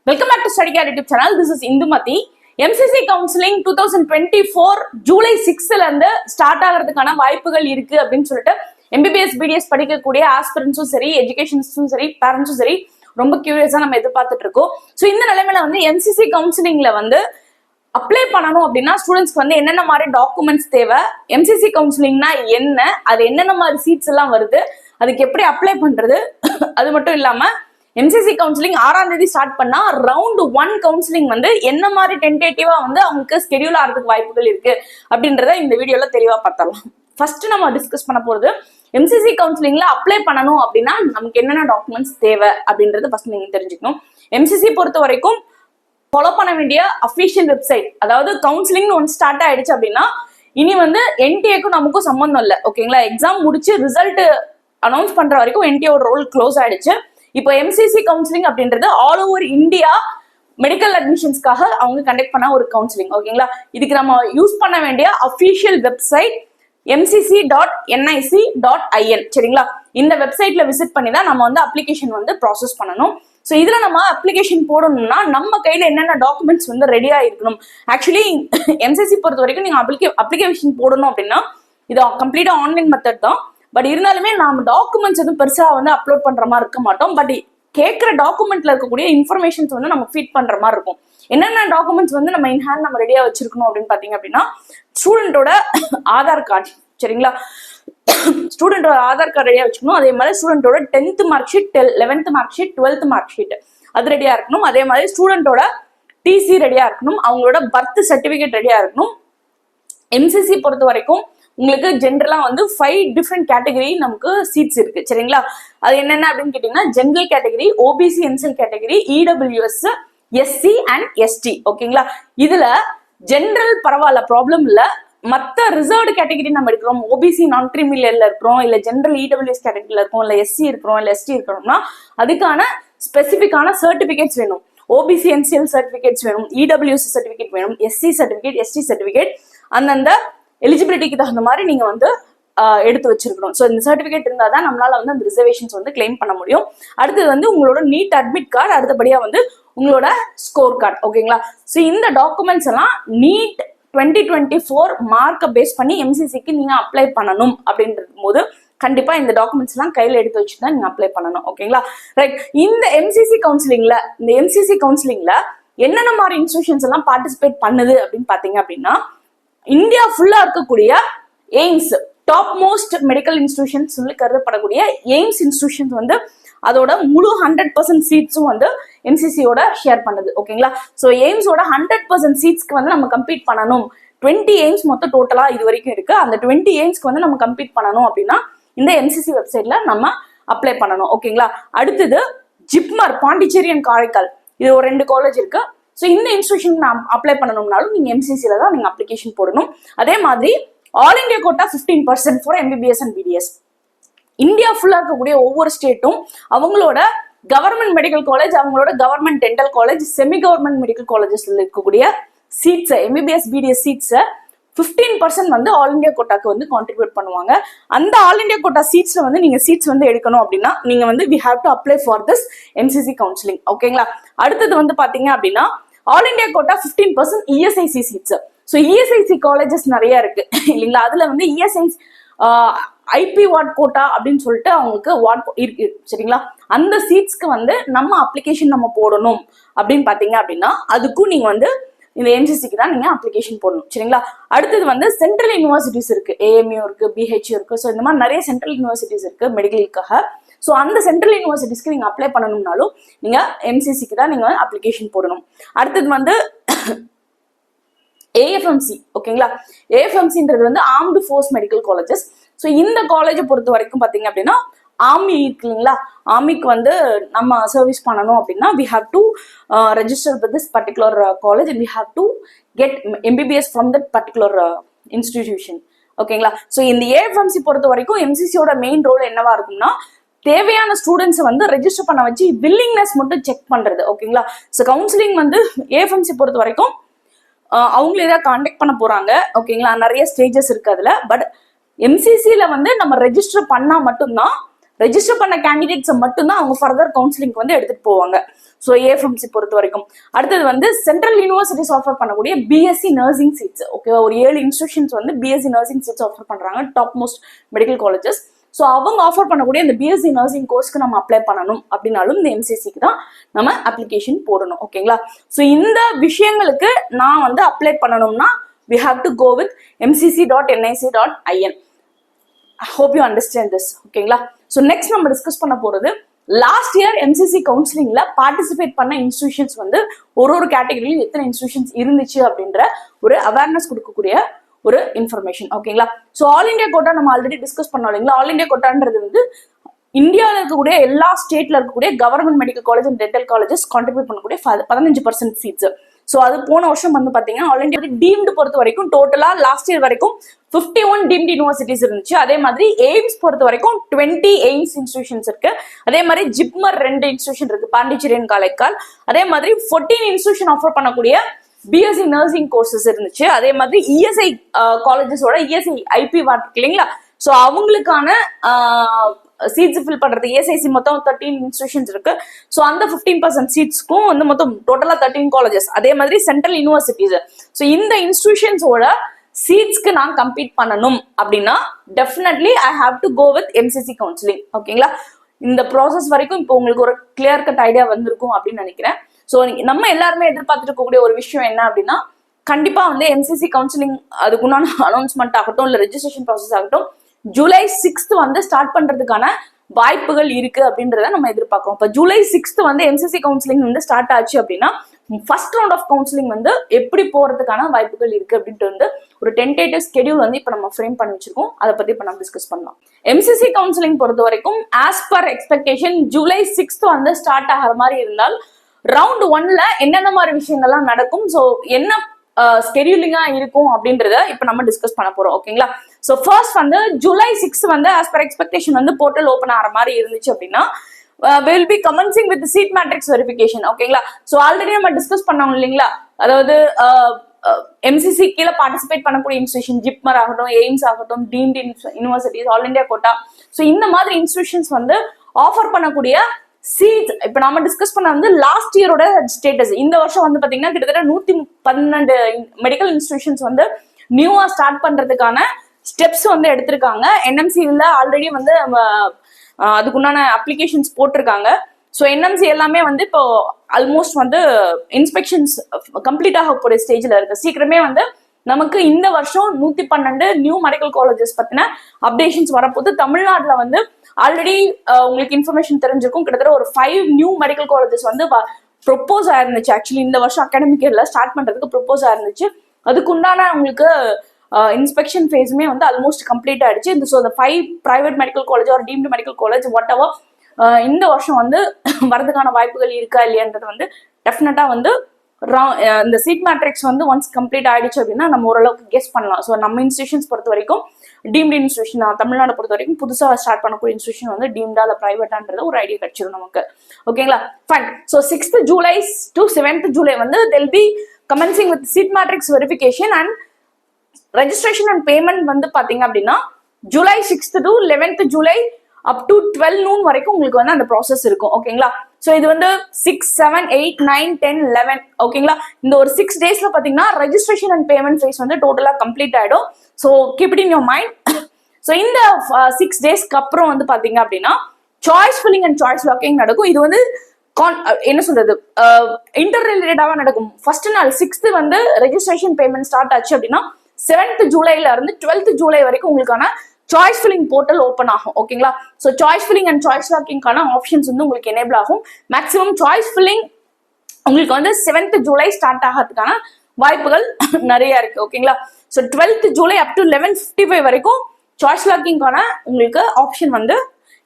Welcome back to Study Care YouTube channel. This is Indumati. MCC counseling 2024 July 6ல இருந்து start ஆகிறதுக்கான வாய்ப்புகள் இருக்கு அப்படின்னு சொல்லிட்டு MBBS BDS படிக்கக்கூடிய ஆஸ்பிரன்ஸும் சரி, எஜுகேஷன்ஸும் சரி, பேரண்ட்ஸும் சரி ரொம்ப கியூரியஸா நம்ம எதிர்பார்த்துட்டு இருக்கோம். ஸோ இந்த நிலைமையில வந்து MCC கவுன்சிலிங்ல வந்து அப்ளை பண்ணணும் அப்படின்னா ஸ்டூடெண்ட்ஸ்க்கு வந்து என்னென்ன மாதிரி டாக்குமெண்ட்ஸ் தேவை, MCC கவுன்சிலிங்னா என்ன, அது என்னென்ன மாதிரி சீட்ஸ் எல்லாம் வருது, அதுக்கு எப்படி அப்ளை பண்றது, அது மட்டும் இல்லாம MCC கவுன்சிலிங் 6ஆம் தேதி ஸ்டார்ட் பண்ணா ரவுண்ட் 1 கவுன்சிலிங் வந்து என்ன மாதிரி டென்டேட்டிவா வந்து அவங்களுக்கு ஸ்கெடியூல் ஆகிறதுக்கு வாய்ப்புகள் இருக்கு அப்படின்றத இந்த வீடியோல தெளிவா பார்த்தலாம். ஃபர்ஸ்ட் நம்ம டிஸ்கஸ் பண்ண போறது MCC கவுன்சிலிங்ல அப்ளை பண்ணணும் அப்படின்னா நமக்கு என்னென்ன டாக்குமெண்ட்ஸ் தேவை அப்படின்றத ஃபர்ஸ்ட் நீங்க தெரிஞ்சுக்கணும். MCC பொறுத்த வரைக்கும் ஃபாலோ பண்ண வேண்டிய அஃபிஷியல் வெப்சைட், அதாவது கவுன்சிலிங்னு ஒன்று ஸ்டார்ட் ஆயிடுச்சு அப்படின்னா இனி வந்து NTA-க்கும் நமக்கும் சம்பந்தம் இல்லை. ஓகேங்களா, எக்ஸாம் முடிச்சு ரிசல்ட் அனௌன்ஸ் பண்ற வரைக்கும் NTA-வோட ரோல் க்ளோஸ் ஆயிடுச்சு. இப்போ MCC கவுன்சிலிங் அப்படின்றது ஆல் ஓவர் இந்தியா மெடிக்கல் அட்மிஷன்ஸ்க்காக அவங்க கண்டக்ட் பண்ண ஒரு கவுன்சிலிங். ஓகேங்களா, இதுக்கு நம்ம யூஸ் பண்ண வேண்டிய அஃபிஷியல் வெப்சைட் mcc.nic.in. சரிங்களா, இந்த வெப்சைட்ல விசிட் பண்ணி தான் நம்ம வந்து அப்ளிகேஷன் வந்து ப்ராசஸ் பண்ணணும். ஸோ இதுல நம்ம அப்ளிகேஷன் போடணும்னா நம்ம கையில என்னென்ன டாக்குமெண்ட்ஸ் வந்து ரெடியா இருக்கணும். ஆக்சுவலி MCC பொறுத்த வரைக்கும் நீங்க அப்ளிகேஷன் போடணும் அப்படின்னா இது கம்ப்ளீட்டா ஆன்லைன் மெத்தட் தான். பட் இருந்தாலுமே நம்ம டாக்குமெண்ட்ஸ் எதுவும் பெருசா வந்து அப்லோட் பண்ற மாதிரி இருக்க மாட்டோம். பட் கேட்கிற டாக்குமெண்ட்ல இருக்கக்கூடிய இன்ஃபர்மேஷன்ஸ் வந்து நம்ம ஃபீட் பண்ற மாதிரி இருக்கும். என்னென்ன டாக்குமெண்ட்ஸ் வந்து நம்ம இன்ஹேண்ட் நம்ம ரெடியா வச்சிருக்கணும் அப்படின்னு பாத்தீங்க அப்படின்னா ஸ்டூடெண்டோட ஆதார் கார்டு. சரிங்களா, ஸ்டூடெண்டோட ஆதார் கார்டு ரெடியா வச்சுக்கணும். அதே மாதிரி ஸ்டூடெண்டோட 10th mark sheet, 11th mark sheet, 12th mark sheet அது ரெடியா இருக்கணும். அதே மாதிரி ஸ்டூடெண்டோட TC ரெடியா இருக்கணும். அவங்களோட பர்த் சர்டிபிகேட் ரெடியா இருக்கணும். MCC பொறுத்த வரைக்கும் உங்களுக்கு ஜென்ரலா வந்து 5 டிஃப்ரெண்ட் கேட்டகரி நமக்கு சீட்ஸ் இருக்கு. சரிங்களா, அது என்னென்ன அப்படின்னு கேட்டீங்கன்னா general category, OBC NCL category, EWS, SC and ST. ஓகேங்களா, இதுல ஜென்ரல் பரவாயில்ல, ப்ராப்ளம் இல்ல. மற்ற ரிசர்வ்டு கேட்டகரி நம்ம எடுக்கிறோம், OBC நான் கிரிமினல்ல இருக்கிறோம், இல்ல ஜென்ரல் EWS கேட்டகரியில இருக்கோம், இல்ல SC இருக்கிறோம், இல்ல ST இருக்கிறோம்னா அதுக்கான ஸ்பெசிபிக்கான சர்டிபிகேட்ஸ் வேணும். OBC NCL சர்டிபிகேட்ஸ் வேணும், EWS சர்டிபிகேட் வேணும், SC சர்டிபிகேட், ST சர்டிபிகேட் அந்தந்த எலிஜிபிலிட்டிக்கு தகுந்த மாதிரி நீங்க வந்து எடுத்து வச்சிருக்கணும். ஸோ இந்த சர்டிபிகேட் இருந்தால் தான் நம்மளால வந்து அந்த ரிசர்வேஷன்ஸ் வந்து கிளைம் பண்ண முடியும். அடுத்தது வந்து உங்களோட நீட் அட்மிட் கார்டு, அடுத்தபடியா வந்து உங்களோட ஸ்கோர் கார்டு. ஓகேங்களா, ஸோ இந்த டாக்குமெண்ட்ஸ் எல்லாம் நீட் 2024 மார்க்கை பேஸ் பண்ணி MCCக்கு நீங்க அப்ளை பண்ணணும் அப்படின்றது போது கண்டிப்பா இந்த டாக்குமெண்ட்ஸ் எல்லாம் கையில எடுத்து வச்சு தான் நீங்க அப்ளை பண்ணணும். ஓகேங்களா, ரைட். இந்த MCC கவுன்சிலிங்ல என்னென்ன மாதிரி இன்ஸ்டிடியூஷன்ஸ் எல்லாம் பார்ட்டிசிபேட் பண்ணுது அப்படின்னு பாத்தீங்க அப்படின்னா இந்தியா ஃபுல்லா இருக்கக்கூடிய AIIMS, top most medical institution சொல்லி கருதப்படக்கூடிய எய்ம்ஸ் இன்ஸ்டிடியூஷன்ஸ் வந்து அதோட முழு 100% சீட்ஸும் வந்து MCCயோட ஷேர் பண்ணுது. ஓகேங்களா, ஸோ எய்ம்ஸோட 100% சீட்ஸ்க்கு வந்து நம்ம கம்ப்ளீட் பண்ணணும். 20 எய்ம்ஸ் மொத்தம் டோட்டலா இது வரைக்கும் இருக்கு. அந்த 20 எய்ம்ஸ்க்கு வந்து நம்ம கம்ப்ளீட் பண்ணணும் அப்படின்னா இந்த MCC வெப்சைட்ல நம்ம அப்ளை பண்ணணும். ஓகேங்களா, அடுத்தது ஜிப்மர், பாண்டிச்சேரி அண்ட் காரைக்கால், இது ஒரு 2 காலேஜ் இருக்கு. ஸோ இந்த இன்ஸ்டிடியூஷன் அப்ளை பண்ணணும்னாலும் நீங்க MCCல தான் நீங்க அப்ளிகேஷன் போடணும். அதே மாதிரி all India quota 15% for MBBS and BDS. India ஃபுல்லா இருக்கக்கூடிய ஒவ்வொரு ஸ்டேட்டும் அவங்களோட கவர்மெண்ட் மெடிக்கல் காலேஜ், அவங்களோட government dental college, semi government medical காலேஜஸ்ல இருக்கக்கூடிய சீட்ஸ், MBBS BDS சீட்ஸை 15% வந்து ஆல் இண்டியா கோட்டாக்கு வந்து கான்ட்ரிபியூட் பண்ணுவாங்க. அந்த ஆல் இண்டியா கோட்டா சீட்ஸ்ல வந்து நீங்க சீட்ஸ் வந்து எடுக்கணும் அப்படின்னா நீங்க வந்து we have to apply for this MCC counselling. ஓகேங்களா, அடுத்தது வந்து பாத்தீங்க அப்படின்னா all India quota 15% ESIC seats. So ESIC colleges நிறைய இருக்கு இல்லைங்களா, அதுல வந்து ESIC IP வார்ட் கோட்டா அப்படின்னு சொல்லிட்டு அவங்களுக்கு வார்ட் இருக்கு. சரிங்களா, அந்த சீட்ஸ்க்கு வந்து நம்ம அப்ளிகேஷன் நம்ம போடணும் அப்படின்னு பாத்தீங்க அப்படின்னா அதுக்கும் நீங்க வந்து இந்த MCCக்கு தான் நீங்க அப்ளிகேஷன் போடணும். சரிங்களா, அடுத்தது வந்து சென்ட்ரல் யூனிவர்சிட்டிஸ் இருக்கு, AMU இருக்கு, BHU இருக்கு. ஸோ இந்த மாதிரி நிறைய சென்ட்ரல் யூனிவர்சிட்டிஸ் இருக்கு மெடிக்கலுக்காக. ஸோ அந்த சென்ட்ரல் யூனிவர்சிட்டிஸ்க்கு நீங்க அப்ளை பண்ணணும்னாலும் நீங்க MCCக்கு தான் நீங்க அப்ளிகேஷன் போடணும். அடுத்தது வந்து AFMC. ஓகேங்களா, AFMCன்றது வந்து armed force medical colleges. So இந்த காலேஜை பொறுத்த வரைக்கும் பாத்தீங்க அப்படின்னா ஆர்மி இருக்கு இல்லைங்களா, ஆர்மிக்கு வந்து நம்ம சர்வீஸ் பண்ணணும் அப்படின்னா we have to register with this particular college and we have to get MBBS from that particular institution. ஓகேங்களா, ஸோ இந்த AFMC பொறுத்த வரைக்கும் MCCயோட மெயின் ரோல் என்னவா இருக்கும்னா தேவையான ஸ்டூடெண்ட்ஸை வந்து ரெஜிஸ்டர் பண்ண வச்சு வில்லிங்னஸ் மட்டும் செக் பண்றது. ஓகேங்களா, ஸோ கவுன்சிலிங் வந்து AFMC பொறுத்த வரைக்கும் அவங்களே தான் கான்டாக்ட் பண்ண போறாங்க. ஓகேங்களா, நிறைய ஸ்டேஜஸ் இருக்கு அதுல. பட் MCCல வந்து நம்ம ரெஜிஸ்டர் பண்ணா மட்டும்தான் ரெஜிஸ்டர் பண்ண கேண்டிடேட்ஸை மட்டும்தான் அவங்க ஃபர்தர் கவுன்சிலிங் வந்து எடுத்துட்டு போவாங்க. ஸோ ஏஎஃப்எம்சி பொறுத்த வரைக்கும். அடுத்தது வந்து சென்ட்ரல் யூனிவர்சிட்டிஸ் ஆஃபர் பண்ணக்கூடிய பிஎஸ்சி நர்சிங் சீட்ஸ். ஓகே, ஒரு 7 இன்ஸ்டிடியூஷன்ஸ் வந்து பிஎஸ்சி நர்சிங் சீட்ஸ் ஆஃபர் பண்றாங்க, top most medical colleges. So அவங்க ஆஃபர் பண்ணக்கூடிய இந்த பிஎஸ்சி நர்சிங் கோர்ஸ்க்கு நம்ம அப்ளை பண்ணணும் அப்படின்னாலும் இந்த எம்சிசிக்கு தான் நம்ம அப்ளிகேஷன் போடணும். ஓகேங்களா? ஸோ இந்த விஷயங்களுக்கு நான் வந்து அப்ளை பண்ணணும்னா we have to go with mcc.nic.in. I hope you understand this. ஓகேங்களா? ஸோ நெக்ஸ்ட் நம்ம டிஸ்கஸ் பண்ண போறது லாஸ்ட் இயர் எம்சிசி கவுன்சிலிங்ல பார்ட்டிசிபேட் பண்ண இன்ஸ்டிடியூஷன்ஸ் வந்து ஒரு கேட்டகரியிலும் எத்தனை இன்ஸ்டிடியூஷன்ஸ் இருந்துச்சு அப்படின்ற ஒரு அவேர்னஸ் கொடுக்கக்கூடிய ஒரு இன்ஃபர்மேஷன். ஓகேங்களா? ஸோ ஆல் இண்டியா கோட்டா நம்ம ஆல்ரெடி டிஸ்கஸ் பண்ணோம் இல்லைங்களா? ஆல் இண்டியா கோட்டான்றது வந்து இந்தியாவில் இருக்கக்கூடிய எல்லா ஸ்டேட்ல இருக்கக்கூடிய government medical college and dental colleges contribute பண்ணக்கூடிய 15% சீட்ஸ். ஸோ அது போன வருஷம் வந்து பாத்தீங்கன்னா ஆல் இண்டியா டீம்டு பொறுத்த வரைக்கும் டோட்டலா லாஸ்ட் இயர் வரைக்கும் 51 டீம்டு யூனிவர்சிட்டிஸ் இருந்துச்சு. அதே மாதிரி எய்ம்ஸ் பொறுத்த வரைக்கும் 20 எய்ம்ஸ் இன்ஸ்டிடியூஷன்ஸ் இருக்கு. அதே மாதிரி ஜிப்மர் 2 இன்ஸ்டிடியூஷன் இருக்கு, பாண்டிச்சேரி அண்ட் காரைக்கால். அதே மாதிரி 14 இன்ஸ்டிடியூஷன் ஆஃபர் பண்ணக்கூடிய பிஎஸ்சி நர்சிங் கோர்சஸ் இருந்துச்சு. அதே மாதிரி இஎஸ்ஐ காலேஜஸோட இஎஸ்ஐ ஐபி வாட் இருக்கு இல்லைங்களா? ஸோ அவங்களுக்கான சீட்ஸ் ஃபில் பண்றது இஎஸ்ஐசி மொத்தம் 13 இன்ஸ்டிடியூஷன்ஸ் இருக்கு. ஸோ அந்த 15% சீட்ஸ்க்கும் வந்து மொத்தம் டோட்டலா 13 காலேஜஸ். அதே மாதிரி சென்ட்ரல் யூனிவர்சிட்டிஸ். ஸோ இந்த இன்ஸ்டிடியூஷன்ஸோட சீட்ஸ்க்கு நான் கம்பீட் பண்ணணும் அப்படின்னா definitely I have to go with MCC counselling. ஓகேங்களா? இந்த ப்ராசஸ் வரைக்கும் இப்போ உங்களுக்கு ஒரு கிளியர் கட் ஐடியா வந்திருக்கும் அப்படின்னு நினைக்கிறேன். ஸோ நம்ம எல்லாருமே எதிர்பார்த்துட்டு இருக்கக்கூடிய ஒரு விஷயம் என்ன அப்படின்னா, கண்டிப்பா வந்து எம்சிசி கவுன்சிலிங் அதுக்குண்டான அனௌன்ஸ்மெண்ட் ஆகட்டும் இல்ல ரெஜிஸ்ட்ரேஷன் ப்ராசஸ் ஆகட்டும் ஜூலை 6th வந்து ஸ்டார்ட் பண்றதுக்கான வாய்ப்புகள் இருக்கு அப்படின்றத நம்ம எதிர்பார்க்கிறோம். இப்போ ஜூலை 6th வந்து எம்சிசி கவுன்சிலிங் வந்து ஸ்டார்ட் ஆச்சு அப்படின்னா ஃபர்ஸ்ட் ரவுண்ட் ஆஃப் கவுன்சிலிங் வந்து எப்படி போறதுக்கான வாய்ப்புகள் இருக்கு அப்படின்ட்டு வந்து ஒரு டென்டேட்டிவ் ஸ்கெடியூல் வந்து இப்போ நம்ம ஃப்ரேம் பண்ணி வச்சிருக்கோம். அதை பத்தி இப்போ நம்ம டிஸ்கஸ் பண்ணலாம். எம்சிசி கவுன்சிலிங் பொறுத்த வரைக்கும் as per expectation July 6th வந்து ஸ்டார்ட் ஆகிற மாதிரி இருந்தால் ரவுண்ட் 1ல என்னென்ன மாதிரி விஷயங்கள்லாம் நடக்கும், ஸோ என்ன ஸ்கெடியூலிங்கா இருக்கும் அப்படின்றத இப்ப நம்ம டிஸ்கஸ் பண்ண போறோம். ஓகேங்களா? சோ ஃபர்ஸ்ட் வந்து ஜூலை 6 வந்து ஆஸ் பர் எக்ஸ்பெக்டேஷன் வந்து போர்ட்டல் ஓபன் ஆகிற மாதிரி இருந்துச்சு அப்படின்னா will be commencing with the seat matrix verification. ஓகேங்களா? சோ ஆல்ரெடி நம்ம டிஸ்கஸ் பண்ணோம் இல்லைங்களா? அதாவது எம்சிசி கீழே பார்ட்டிசிபேட் பண்ணக்கூடிய இன்ஸ்டிடியூஷன் ஜிப்மர் ஆகட்டும், எய்ம்ஸ் ஆகட்டும், deemed universities, all India quota, so இந்த மாதிரி இன்ஸ்டிடியூஷன்ஸ் வந்து ஆஃபர் பண்ணக்கூடிய சீட்ஸ் இப்ப நாம டிஸ்கஸ் பண்ண வந்து லாஸ்ட் இயரோட ஸ்டேட்டஸ். இந்த வருஷம் வந்து பாத்தீங்கன்னா கிட்டத்தட்ட 112 மெடிக்கல் இன்ஸ்டிடியூஷன்ஸ் வந்து நியூவா ஸ்டார்ட் பண்றதுக்கான ஸ்டெப்ஸ் வந்து எடுத்திருக்காங்க. என்எம்சில ஆல்ரெடி வந்து அதுக்குண்டான அப்ளிகேஷன்ஸ் போட்டிருக்காங்க. ஸோ என்எம்சி எல்லாமே வந்து இப்போ ஆல்மோஸ்ட் வந்து இன்ஸ்பெக்ஷன்ஸ் கம்ப்ளீட் ஆகக்கூடிய ஸ்டேஜ்ல இருக்கு. சீக்கிரமே வந்து நமக்கு இந்த வருஷம் 112 நியூ மெடிக்கல் காலேஜஸ் பத்தின அப்டேஷன்ஸ் வரப்போது. தமிழ்நாட்டுல வந்து ஆல்ரெடி உங்களுக்கு இன்ஃபர்மேஷன் தெரிஞ்சிருக்கும், கிட்டத்தட்ட ஒரு 5 நியூ மெடிக்கல் காலேஜஸ் வந்து ப்ரொப்போஸ் ஆயிருந்துச்சு. ஆக்சுவலி இந்த வருஷம் அகாடமிக் இயர்ல ஸ்டார்ட் பண்றதுக்கு ப்ரொப்போஸ் ஆயிருந்துச்சு. அதுக்குண்டான உங்களுக்கு இன்ஸ்பெக்ஷன் ஃபேஸுமே வந்து ஆல்மோஸ்ட் கம்ப்ளீட் ஆயிடுச்சு. இந்த ஸோ 5 பிரைவேட் மெடிக்கல் காலேஜ் ஒரு deemed medical college what ever இந்த வருஷம் வந்து வரதுக்கான வாய்ப்புகள் இருக்கா இல்லையான்றது வந்து டெஃபினட்டா வந்து இந்த சீட் மேட்ரிக்ஸ் வந்து ஒன்ஸ் கம்ப்ளீட் ஆயிடுச்சு அப்படின்னா நம்ம ஓரளவுக்கு கெஸ் பண்ணலாம். ஸோ நம்ம இன்ஸ்டிடியூஷன்ஸ் பொறுத்த வரைக்கும் டீம்டு இன்ஸ்டிடியூஷன் தமிழ்நாடு பொறுத்த வரைக்கும் புதுசாக ஸ்டார்ட் பண்ணக்கூடிய இன்ஸ்டிடியூஷன் வந்து டீம்டா இல்லை பிரைவேட்டான்றது ஒரு ஐடியா கிடைச்சிடும் நமக்கு. ஓகேங்களா? Fine. So 6th July to 7th July வந்து they'll be commencing with seat matrix verification and registration and payment வந்து பாத்தீங்க அப்படின்னா July 6th to 11th July up to 12 noon வரைக்கும் உங்களுக்கு வந்து அந்த ப்ராசஸ் இருக்கும். ஓகேங்களா? ஸோ இது வந்து 6, 7, 8, 9, 10, 11 ஓகேங்களா? இந்த ஒரு 6 daysல பாத்தீங்கன்னா ரெஜிஸ்ட்ரேஷன் அண்ட் பேமெண்ட் ஃபேஸ் வந்து டோட்டலா கம்ப்ளீட் ஆயிடும். So keep it in your mind. So இந்த 6 daysக்கு அப்புறம் வந்து பாத்தீங்க அப்படின்னா choice filling and choice locking நடக்கும். இது வந்து என்ன சொல்றது இன்டர் ரிலேட்டடாவா நடக்கும். ஃபர்ஸ்ட் நாள் 6th வந்து ரெஜிஸ்ட்ரேஷன் பேமெண்ட் ஸ்டார்ட் ஆச்சு அப்படின்னா 7th Julyல இருந்து 12th July வரைக்கும் உங்களுக்கான சாய்ஸ் ஃபில்லிங் போர்ட்டல் ஓப்பன் ஆகும். ஓகேங்களா? So choice filling and choice லாக்கிங்கான ஆப்ஷன்ஸ் வந்து உங்களுக்கு எனேபிள் ஆகும். மேக்ஸிமம் சாய்ஸ் ஃபில்லிங் உங்களுக்கு வந்து 7th July ஸ்டார்ட் ஆகிறதுக்கான வாய்ப்புகள் நிறைய இருக்கு. ஓகேங்களா? So 12th July up to 11:55 வரைக்கும் சாய்ஸ் லாக்கிங்கான உங்களுக்கு ஆப்ஷன் வந்து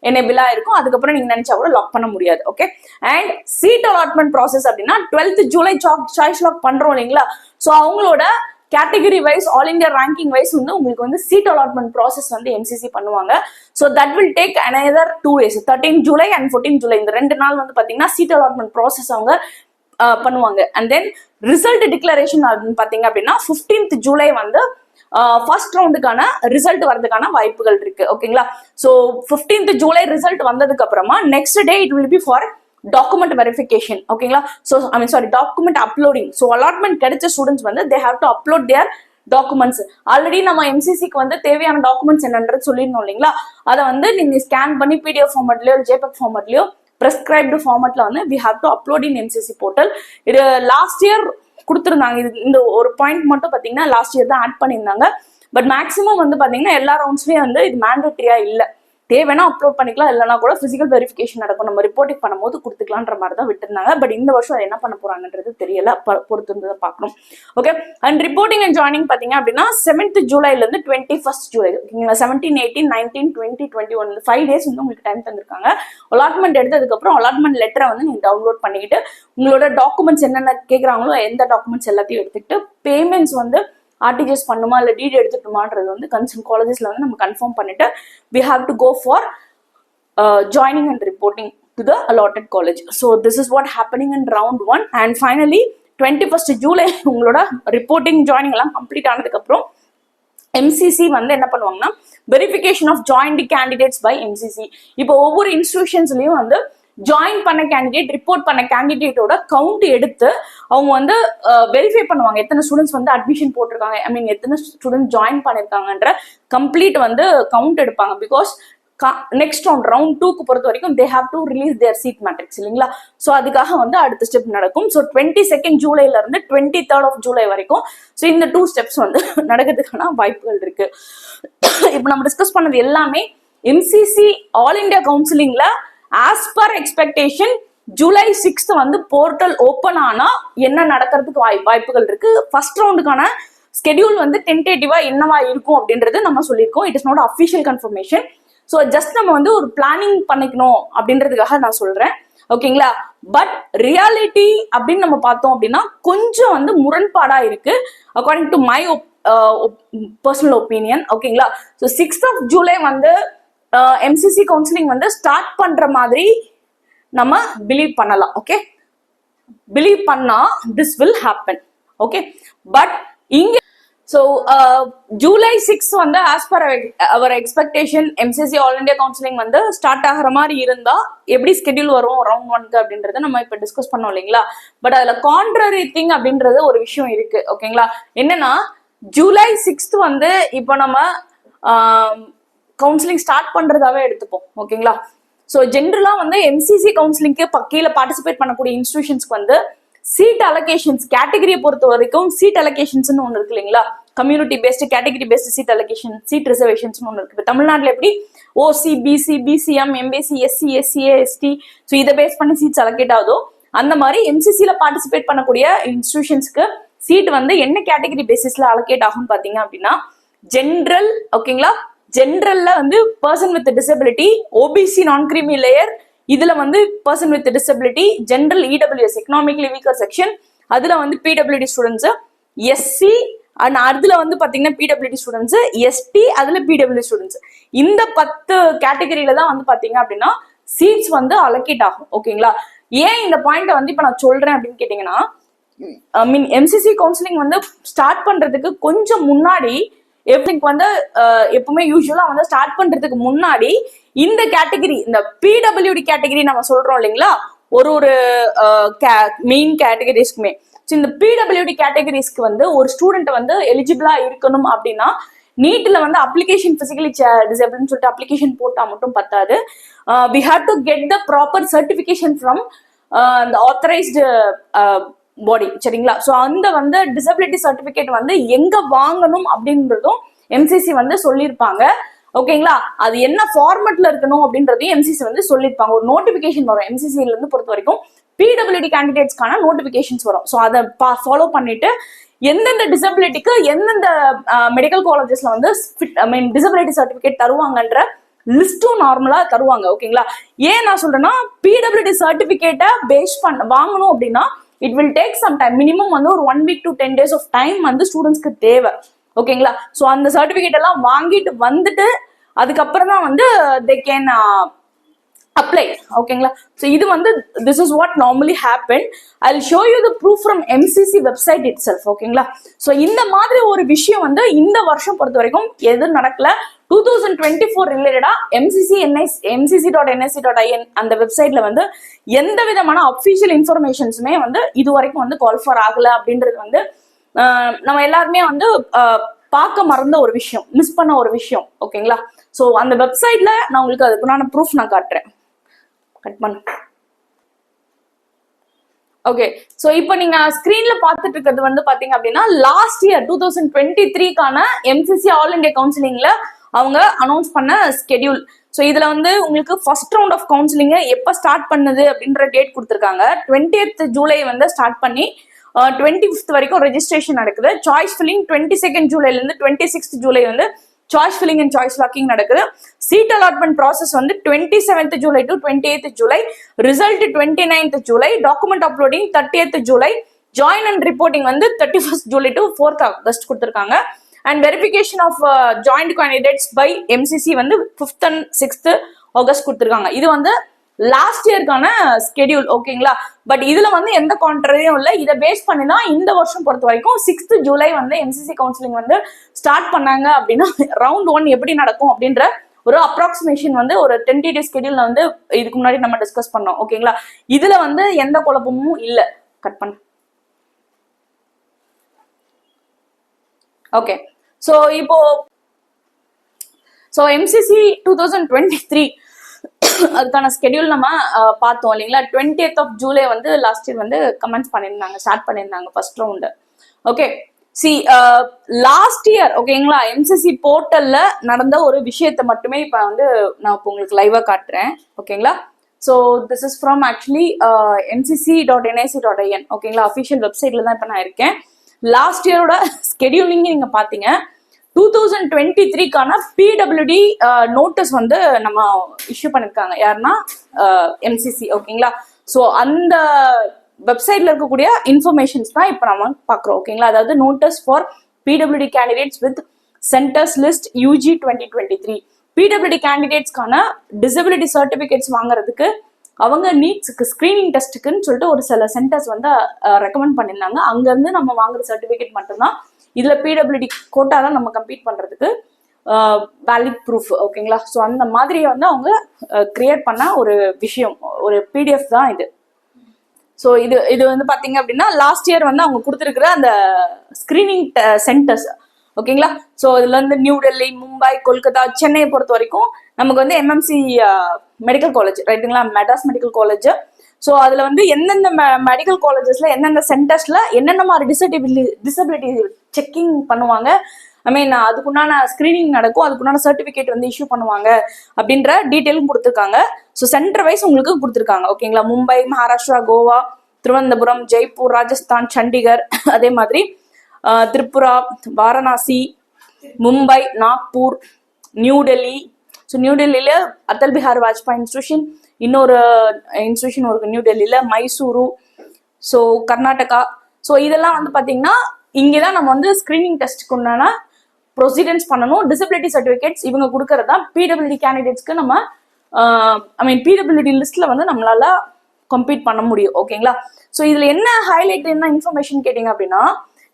எனேபிளா இருக்கும். அதுக்கப்புறம் நீங்க நினைச்சா கூட லாக் பண்ண முடியாது. Okay. And seat allotment process அப்படின்னா 12th July சாய்ஸ் லாக் பண்றோம் இல்லைங்களா? ஸோ அவங்களோட category wise all India ranking wise வந்து உங்களுக்கு வந்து சீட் அலாட்மெண்ட் ப்ராசஸ் வந்து எம்சிசி பண்ணுவாங்க. So that will take another 2 days 13 July and 14 July இந்த 2 நாள் வந்து பாத்தீங்கன்னா சீட் அலாட்மெண்ட் ப்ராசஸ் அவங்க பண்ணுவாங்க. அண்ட் தென் ரிசல்ட் டிக்ளரேஷன் அப்படின்னு பாத்தீங்க அப்படின்னா 15th July வந்து ஃபர்ஸ்ட் ரவுண்டுக்கான ரிசல்ட் வரதுக்கான வாய்ப்புகள் இருக்கு. ஓகேங்களா? ஸோ 15th ஜூலை ரிசல்ட் வந்ததுக்கு அப்புறமா next day it will be for document verification. ஓகேங்களா? So document uploading. So allotment கிடைச்ச ஸ்டூடெண்ட்ஸ் வந்து they have to upload their documents. Already நம்ம எம்சிசிக்கு வந்து தேவையான டாக்குமெண்ட்ஸ் என்னன்றது சொல்லிடணும் இல்லைங்களா? அதை வந்து நீங்க ஸ்கேன் பண்ணி பிடிஎஃப் ஃபார்மேட்லயோ ஜேபக் ஃபார்மேட்லயோ prescribed ஃபார்மேட்ல வந்து we have to upload in MCC portal. இது லாஸ்ட் இயர் கொடுத்துருந்தாங்க. இது இந்த ஒரு பாயிண்ட் மட்டும் பாத்தீங்கன்னா லாஸ்ட் இயர் தான் ஆட் பண்ணியிருந்தாங்க. பட் மேக்ஸிமம் வந்து பாத்தீங்கன்னா எல்லா ரவுண்ட்ஸ்லயும் வந்து இது மேண்டேட்டரியா இல்லை. தேவைன்னா அப்லோட் பண்ணிக்கலாம், இல்லைனா கூட பிசிக்கல் வெரிஃபிகேஷன் நடக்கும். நம்ம ரிப்போர்ட்டிங் பண்ணும்போது கொடுத்துக்கலான்ற மாதிரி தான் விட்டுருந்தாங்க. பட் இந்த வருஷம் என்ன பண்ண போறாங்கன்றது தெரியல, பொறுத்து இருந்ததை பார்க்கணும். Okay. And reporting and joining பாத்தீங்க அப்படின்னா 7th ஜூலைல இருந்து 21st ஜூலை. ஓகேங்களா? 17, 18, 19, 20, 21 5 டேஸ் வந்து உங்களுக்கு டைம் தந்திருக்காங்க. அலாட்மெண்ட் எடுத்ததுக்கு அப்புறம் அலாட்மெண்ட் லெட்டரை வந்து நீங்க டவுன்லோட் பண்ணிக்கிட்டு உங்களோட டாக்குமெண்ட்ஸ் என்னென்ன கேட்குறாங்களோ எந்த டாக்குமெண்ட்ஸ் எல்லாத்தையும் எடுத்துக்கிட்டு பேமெண்ட்ஸ் வந்து ஆர்டிஜிஎஸ் பண்ணுமா இல்லை டிடி எடுத்துட்டுமான்றது வந்து கன்சர்ன் காலேஜஸ்ல வந்து நம்ம கன்ஃபார்ம் பண்ணிட்டு we have to go for joining and reporting to the allotted college. So this is what happening in round 1. And finally 21st July உங்களோட ரிப்போர்ட்டிங் ஜாயினிங் எல்லாம் கம்ப்ளீட் ஆனதுக்கு அப்புறம் எம்சிசி வந்து என்ன பண்ணுவாங்கன்னா verification of joint candidates by MCC. இப்போ ஒவ்வொரு இன்ஸ்டிடியூஷன்ஸ்லயும் வந்து ஜாயின் பண்ண கேண்டிடேட் ரிப்போர்ட் பண்ண கேண்டிடேட்டோட கவுண்ட் எடுத்து அவங்க வந்து வெரிஃபை பண்ணுவாங்க. எத்தனை ஸ்டூடெண்ட்ஸ் வந்து அட்மிஷன் போட்டிருக்காங்க, ஐ மீன் எத்தனை ஸ்டூடெண்ட் ஜாயின் பண்ணிருக்காங்கன்ற கம்ப்ளீட் வந்து கவுண்ட் எடுப்பாங்க. பிகாஸ் நெக்ஸ்ட் ரவுண்ட் 2க்கு பொறுத்த வரைக்கும் they have to release their seat matrix இல்லைங்களா? ஸோ அதுக்காக வந்து அடுத்த ஸ்டெப் நடக்கும். ஸோ 22nd ஜூலைல இருந்து 23rd ஜூலை வரைக்கும் ஸோ இந்த 2 ஸ்டெப்ஸ் வந்து நடக்கிறதுக்கான வாய்ப்புகள் இருக்கு. இப்போ நம்ம டிஸ்கஸ் பண்ணது எல்லாமே எம்சிசி ஆல் இண்டியா கவுன்சிலிங்ல as per expectation July 6th வந்து போர்ட்டல் ஓப்பன் ஆனா என்ன நடக்கிறதுக்கு வாய்ப்புகள் இருக்கு. ஃபர்ஸ்ட் ரவுண்டுக்கான ஸ்கெடியூல் வந்து டென்டேட்டிவா என்னவா இருக்கும் அப்படின்றது நம்ம சொல்லியிருக்கோம். It is not official confirmation. So just நம்ம வந்து ஒரு பிளானிங் பண்ணிக்கணும் அப்படின்றதுக்காக நான் சொல்றேன். ஓகேங்களா? பட் ரியாலிட்டி அப்படின்னு நம்ம பார்த்தோம் அப்படின்னா கொஞ்சம் வந்து முரண்பாடா இருக்கு according to my personal opinion. ஓகேங்களா? ஸோ 6th ஜூலை வந்து எம்சிசி கவுன்சிலிங் வந்து ஸ்டார்ட் பண்ற மாதிரி நம்ம பிலீவ் பண்ணலாம். ஓகே, பிலீவ் பண்ணா this will happen. Okay, but இங்க ஸோ ஜூலை 6 வந்து as per our expectation MCC all India counselling வந்து ஸ்டார்ட் ஆகிற மாதிரி இருந்தா எப்படி ஸ்கெடியூல் வரும் ரவுண்ட் 1க்கு அப்படின்றத நம்ம இப்ப டிஸ்கஸ் பண்ணோம் இல்லைங்களா? பட் அதுல கான்ட்ரரி திங் அப்படின்றது ஒரு விஷயம் இருக்கு. ஓகேங்களா? என்னன்னா ஜூலை 6 வந்து இப்போ நம்ம கவுன்சிலிங் ஸ்டார்ட் பண்றதாவே எடுத்துப்போம். ஓகேங்களா? ஸோ ஜென்ரலா வந்து எம்சிசி கவுன்சிலிங்க்கு கீழே பார்ட்டிசிபேட் பண்ணக்கூடிய இன்ஸ்டிடியூஷன்ஸ்க்கு வந்து சீட் அலோகேஷன்ஸ் கேட்டகரியை பொறுத்த வரைக்கும் சீட் அலோகேஷன்ஸ்னு ஒன்று இருக்கு இல்லைங்களா? Community based category based seat allocation seat reservations ஒன்று இருக்கு. இப்போ தமிழ்நாட்டில் எப்படி OC BC BCM MBC SC SCA ST so இதை பேஸ் பண்ணி சீட்ஸ் அலோகேட் ஆகுதோ அந்த மாதிரி எம்சிசியில பார்ட்டிசிபேட் பண்ணக்கூடிய இன்ஸ்டிடியூஷன்ஸ்க்கு சீட் வந்து என்ன கேட்டகரி பேசிஸ்ல அலோகேட் ஆகும்னு பாத்தீங்க அப்படின்னா ஜென்ரல். ஓகேங்களா? ஜென்ரல்ல வந்து பர்சன் வித் டிசபிலிட்டி, ஓபிசி நான் கிரீமி லேயர், இதுல வந்து person with disability, general EWS economically weaker section, அதுல வந்து பிடபிள்யூடி ஸ்டூடெண்ட்ஸ், எஸ்சி அண்ட் அதுல வந்து பாத்தீங்கன்னா பிடபிள்யூடி ஸ்டூடெண்ட்ஸ், எஸ்டி அதுல பிடபிள்யூ ஸ்டூடெண்ட்ஸ். இந்த 10 கேட்டகரியில தான் வந்து பாத்தீங்க அப்படின்னா சீட்ஸ் வந்து அலோகேட் ஆகும். ஓகேங்களா? ஏன் இந்த பாயிண்ட வந்து இப்ப நான் சொல்றேன் அப்படின்னு கேட்டீங்கன்னா ஐ மீன் எம்சிசி கவுன்சிலிங் வந்து ஸ்டார்ட் பண்றதுக்கு கொஞ்சம் முன்னாடி வந்து எப்பவுமே யூஸ்வலா வந்து ஸ்டார்ட் பண்றதுக்கு முன்னாடி இந்த கேட்டகரி இந்த பிடபிள்யூடி கேட்டகரி நம்ம சொல்றோம் இல்லைங்களா? ஒரு மெயின் கேட்டகரிஸ்க்குமே இந்த பிடபிள்யூடி கேட்டகரிஸ்க்கு வந்து ஒரு ஸ்டூடெண்ட் வந்து எலிஜிபிளா இருக்கணும் அப்படின்னா நீட்ல வந்து அப்ளிகேஷன் பிசிக்கலி டிசேபிள்னு சொல்லிட்டு அப்ளிகேஷன் போட்டா மட்டும் பத்தாது. we have to get the proper certification from the authorized பாடி. சரிங்களா? ஸோ அந்த வந்து டிசபிலிட்டி சர்டிபிகேட் வந்து எங்க வாங்கணும் அப்படின்றதும் எம்சிசி வந்து சொல்லியிருப்பாங்க. ஓகேங்களா? அது என்ன ஃபார்மேட்ல இருக்கணும் அப்படின்றதையும் எம்சிசி வந்து சொல்லியிருப்பாங்க. ஒரு நோட்டிபிகேஷன் வரும் எம்சிசில இருந்து பொறுத்த வரைக்கும் பிடபிள்யூடி கேண்டிடேட்ஸ்க்கான நோட்டிபிகேஷன்ஸ் வரும். ஸோ அதை ஃபாலோ பண்ணிட்டு எந்தெந்த டிசபிலிட்டிக்கு எந்தெந்த மெடிக்கல் காலேஜஸ்ல வந்து ஐ மீன் டிசபிலிட்டி சர்டிபிகேட் தருவாங்கன்ற லிஸ்டும் நார்மலா தருவாங்க. ஓகேங்களா? ஏன் நான் சொல்றேன்னா பிடபிள்யூடி சர்டிபிகேட்டை பேஸ் வாங்கணும் அப்படின்னா it will take some time, minimum வந்து ஒரு 1 week to 10 days of time வந்து ஸ்டூடெண்ட்ஸ்க்கு தேவை. ஓகேங்களா? ஸோ அந்த சர்டிபிகேட் எல்லாம் வாங்கிட்டு வந்துட்டு அதுக்கப்புறம் தான் வந்து they can apply. ஓகேங்களா? ஸோ இது வந்து this is what normally happen. I'll show you the proof from MCC website itself. ஓகேங்களா? ஸோ இந்த மாதிரி ஒரு விஷயம் வந்து இந்த வருஷம் பொறுத்த வரைக்கும் எது நடக்கல. 2024 ரிலேட்டடா mcc.nsc.in அந்த வெப்சைட்ல வந்து எந்த விதமான அஃபிஷியல் இன்ஃபர்மேஷன்ஸுமே வந்து இது வரைக்கும் வந்து கால் ஃபார் ஆகல அப்படின்றது வந்து நம்ம எல்லாருமே வந்து பார்க்க மறந்த ஒரு விஷயம், மிஸ் பண்ண ஒரு விஷயம். ஓகேங்களா? ஸோ அந்த வெப்சைட்ல நான் உங்களுக்கு அதுக்குண்டான ப்ரூஃப் நான் காட்டுறேன். கட் பண்ண. ஓகே, ஸோ இப்போ நீங்க ஸ்கிரீன்ல பார்த்துட்டு இருக்கிறது வந்து பாத்தீங்க அப்படின்னா லாஸ்ட் இயர் 2023க்கான MCC ஆல் இண்டியா கவுன்சிலிங்ல அவங்க அனௌன்ஸ் பண்ண ஸ்கெடியூல். ஸோ இதுல வந்து உங்களுக்கு ஃபர்ஸ்ட் ரவுண்ட் ஆஃப் கவுன்சிலிங் எப்போ ஸ்டார்ட் பண்ணது அப்படின்ற டேட் கொடுத்துருக்காங்க. 20th ஜூலை வந்து ஸ்டார்ட் பண்ணி 25th வரைக்கும் ரெஜிஸ்ட்ரேஷன் நடக்குது. சாய்ஸ் ஃபில்லிங் 22nd ஜூலைல இருந்து 26th ஜூலை வந்து choice filling and choice locking நடக்குது. சீட் அலாட்மெண்ட் ப்ராசஸ் வந்து 27th July to 28th July, result 29th July, document uploading 30th July, join and reporting வந்து 31st July to 4th August கொடுத்துருக்காங்க. And verification of joint candidates by MCC வந்து 5th and 6th August கொடுத்துருக்காங்க. இது வந்து last இயர்க்கான schedule. ஓகேங்களா? But இதுல வந்து எந்த கான்ட்ரரியும் இல்லை. இதை பேஸ் பண்ணி தான் இந்த வருஷம் பொறுத்த வரைக்கும் 6th ஜூலை வந்து MCC கவுன்சிலிங் வந்து ஸ்டார்ட் பண்ணாங்க. அப்படின்னா ரவுண்ட் 1 எப்படி நடக்கும் அப்படின்ற ஒரு அப்ராக்சிமேஷன் வந்து ஒரு டென்டேட்டிவ் ஸ்கெடியூல்ல வந்து இதுக்கு முன்னாடி நம்ம டிஸ்கஸ் பண்ணோம். ஓகேங்களா? இதுல வந்து எந்த குழப்பமும் இல்லை. கட் பண்ண. ஓகே, ஸோ இப்போ MCC 2023 அதுக்கான ஸ்கெடியூல் நம்ம பார்த்தோம் இல்லைங்களா. 20th of ஜூலை வந்து லாஸ்ட் இயர் வந்து கமெண்ட்ஸ் பண்ணியிருந்தாங்க, ஸ்டார்ட் பண்ணியிருந்தாங்க first round. Okay, last year ஓகேங்களா MCC போர்ட்டல்ல நடந்த ஒரு விஷயத்த மட்டுமே இப்போ வந்து நான் இப்போ உங்களுக்கு லைவா காட்டுறேன். ஓகேங்களா? So this is from actually mcc.nic.in. ஓகேங்களா? அஃபிஷியல் வெப்சைட்ல தான் இப்போ நான் இருக்கேன். லாஸ்ட் இயரோட ஸ்கெடியூலிங் நீங்க பாத்தீங்க. 2023க்கான PWD நோட்டீஸ் வந்து நம்ம இஷ்யூ பண்ணிருக்காங்க. யாருன்னா MCC. ஓகேங்களா? ஸோ அந்த வெப்சைட்ல இருக்கக்கூடிய இன்ஃபர்மேஷன்ஸ் தான் இப்போ நம்ம பார்க்குறோம். ஓகேங்களா? அதாவது notice for PWD candidates with centres list UG 2023. PWD கேண்டிடேட்ஸ்க்கான டிசபிலிட்டி சர்டிஃபிகேட்ஸ் வாங்குறதுக்கு அவங்க நீட்ஸுக்கு ஸ்கிரீனிங் டெஸ்ட்டுக்குன்னு சொல்லிட்டு ஒரு சில சென்டர்ஸ் வந்து ரெக்கமெண்ட் பண்ணியிருந்தாங்க. அங்கேருந்து நம்ம வாங்குற சர்டிஃபிகேட் மட்டும்தான் இதுல PWD கோட்டால நம்ம கம்ப்ளீட் பண்றதுக்கு வேலிட் ப்ரூஃப். ஓகேங்களா? ஸோ அந்த மாதிரி வந்து அவங்க கிரியேட் பண்ண ஒரு விஷயம், ஒரு PDF தான் இது. ஸோ இது வந்து பாத்தீங்க அப்படின்னா லாஸ்ட் இயர் வந்து அவங்க கொடுத்துருக்குற அந்த ஸ்கிரீனிங் சென்டர்ஸ். ஓகேங்களா? ஸோ இதுல இருந்து நியூ டெல்லி, மும்பை, கொல்கத்தா, சென்னையை பொறுத்த வரைக்கும் நமக்கு வந்து MMC மெடிக்கல் காலேஜ் ரைட்டுங்களா, மெட்ராஸ் மெடிக்கல் காலேஜ். ஸோ அதுல வந்து எந்தெந்த மெடிக்கல் காலேஜஸ்ல எந்தெந்த சென்டர்ஸ்ல என்னென்ன மாதிரி டிசபிலிட்டி செக்கிங் பண்ணுவாங்க, ஐ மீன் அதுக்குண்டான ஸ்கிரீனிங் நடக்கும், அதுக்குண்டான சர்டிஃபிகேட் வந்து இஷ்யூ பண்ணுவாங்க அப்படின்ற டீட்டெயிலும் கொடுத்துருக்காங்க. ஸோ சென்டர் வைஸ் உங்களுக்கு கொடுத்துருக்காங்க. ஓகேங்களா? மும்பை, மகாராஷ்டிரா, கோவா, திருவனந்தபுரம், ஜெய்ப்பூர், ராஜஸ்தான், சண்டிகர், அதே மாதிரி Tripura, Varanasi, Mumbai, Nagpur, new Delhi. So new டெல்லியில அடல் பிஹாரி வாஜ்பாய் இன்ஸ்டியூஷன், இன்னொரு இன்ஸ்டியூஷன் இருக்கு நியூ டெல்லியில, மைசூரு, ஸோ கர்நாடகா. ஸோ இதெல்லாம் வந்து பார்த்தீங்கன்னா இங்கே தான் நம்ம வந்து ஸ்கிரீனிங் டெஸ்ட்டுக்கு உண்டான ப்ரொசீடியர்ஸ் பண்ணணும். டிசபிலிட்டி சர்டிஃபிகேட்ஸ் இவங்க கொடுக்கறது தான் PWD கேண்டிடேட்ஸ்க்கு நம்ம PWD லிஸ்ட்ல வந்து நம்மளால கம்ப்ளீட் பண்ண முடியும். ஓகேங்களா? ஸோ இதுல என்ன ஹைலைட், என்ன இன்ஃபர்மேஷன் கேட்டீங்க அப்படின்னா,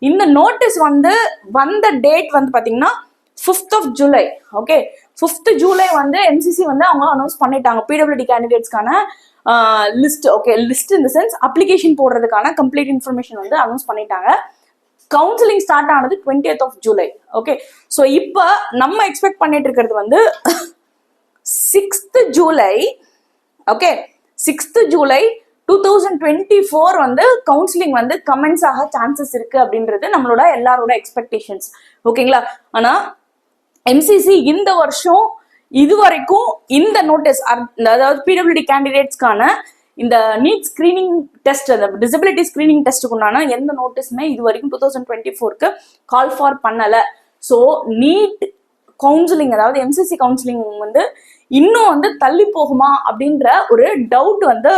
இந்த நோட்டீஸ் வந்து வந்த டேட் வந்து பாத்தீங்கன்னா 5th of July. Okay, 5th July வந்து MCC வந்து அவங்க அனௌன்ஸ் பண்ணிட்டாங்க PWD கேண்டிடேட்ஸ்க்கான list. Okay, list in the sense application போடுறதுக்கான கம்ப்ளீட் இன்ஃபர்மேஷன் வந்து அனௌன்ஸ் பண்ணிட்டாங்க. கவுன்சிலிங் ஸ்டார்ட் ஆனது 20th of July. Okay, so இப்போ நம்ம எக்ஸ்பெக்ட் பண்ணிட்டு இருக்கிறது வந்து 6th July. Okay, 6th July 2024 வந்து கவுன்சிலிங் வந்து கமெண்ட்ஸ் ஆக சான்சஸ் இருக்கு அப்படின்றது நம்மளோட எல்லாரோட எக்ஸ்பெக்டேஷன்ஸ். ஓகேங்களா? ஆனா MCC இந்த வருஷம் இது வரைக்கும் இந்த நோட்டீஸ், அதாவது PWD கேண்டிடேட்ஸ்க்கான இந்த நீட் ஸ்கிரீனிங் டெஸ்ட், அந்த டிசபிலிட்டி ஸ்கிரீனிங் டெஸ்ட்டுக்கு உண்டான எந்த நோட்டீஸுமே இது வரைக்கும் 2024க்கு கால் ஃபார் பண்ணல. ஸோ நீட் கவுன்சிலிங், அதாவது MCC கவுன்சிலிங் வந்து இன்னும் வந்து தள்ளி போகுமா அப்படின்ற ஒரு டவுட் வந்து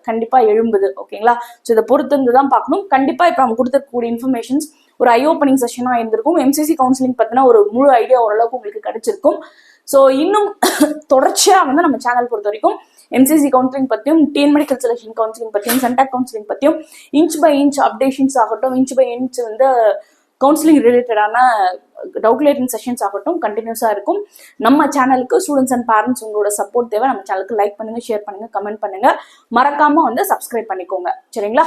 கண்டிப்பா எழும்புது. ஓகேங்களா? ஸோ இதை பொறுத்து தான் பார்க்கணும். கண்டிப்பா இப்போ நம்ம கொடுத்துருக்கக்கூடிய இன்ஃபர்மேஷன்ஸ் ஒரு ஐ ஓப்பனிங் செஷனா இருந்திருக்கும். MCC கவுன்சிலிங் பத்தின ஒரு முழு ஐடியா ஓரளவுக்கு உங்களுக்கு கிடைச்சிருக்கும். ஸோ இன்னும் தொடர்ச்சியா வந்து நம்ம சேனல் பொறுத்த வரைக்கும் என்சிசி கவுன்சிலிங் பற்றியும், டிஎன் மெடிக்கல் செலெக்ஷன் கவுன்சிலிங் பற்றியும், சென்டாக் கவுன்சிலிங் பற்றியும் இன்ச் பை இன்ச் அப்டேஷன்ஸ் ஆகட்டும், இன்ச் பை இன்ச் வந்து கவுன்சிலிங் ரிலேட்டடான டவுட் கிளியரிங் செஷன்ஸ் ஆகட்டும் கண்டினியூஸாக இருக்கும். நம்ம சேனலுக்கு ஸ்டூடெண்ட்ஸ் அண்ட் பேரண்ட்ஸ் உங்களோட சப்போர்ட் தேவை. நம்ம சேனலுக்கு லைக் பண்ணுங்க, ஷேர் பண்ணுங்க, கமெண்ட் பண்ணுங்க, மறக்காம வந்து சப்ஸ்கிரைப் பண்ணிக்கோங்க. சரிங்களா?